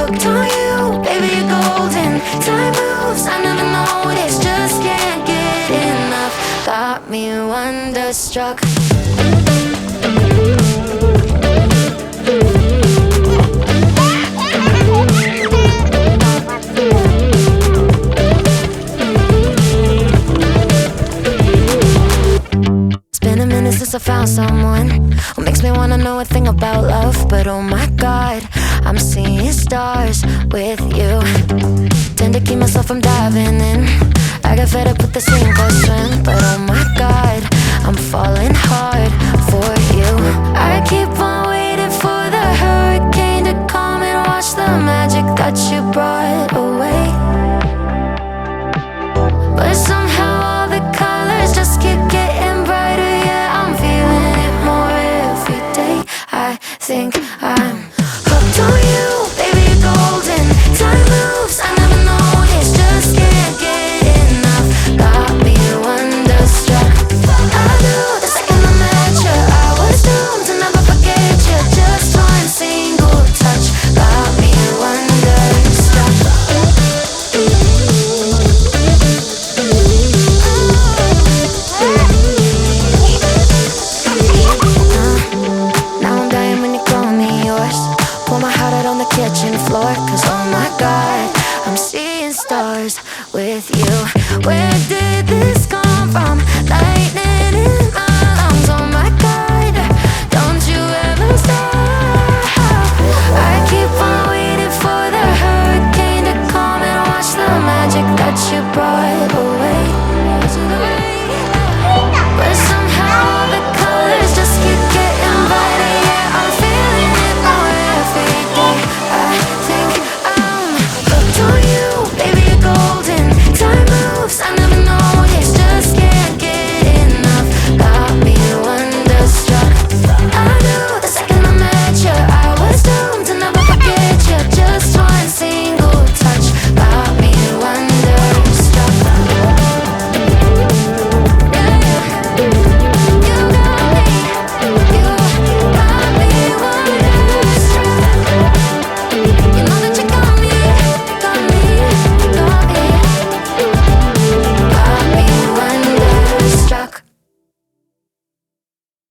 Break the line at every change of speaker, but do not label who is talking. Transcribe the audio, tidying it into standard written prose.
hooked on you, baby, you're golden. Time moves, I never noticed, just can't get enough. Got me wonderstruck. Since I found someone who makes me wanna know a thing about love. But oh my God, I'm seeing stars with you. Tend to keep myself from diving in. I got fed up with the sink or swim. But oh my God, I'm falling hard for you. I keep on waiting for the hurricane to come and wash the magic that you brought away. But somehow all the colors just keep getting brighter. I think I'm hooked on you, baby, you're golden. Time moves, I never noticed, just can't get enough. Got me wonderstruck. I knew the second I met you, I was doomed to never forget you. Just one single touch got me wonderstruck. Pull my heart out on the kitchen floor, cause oh my God, I'm seeing stars with you. Where did this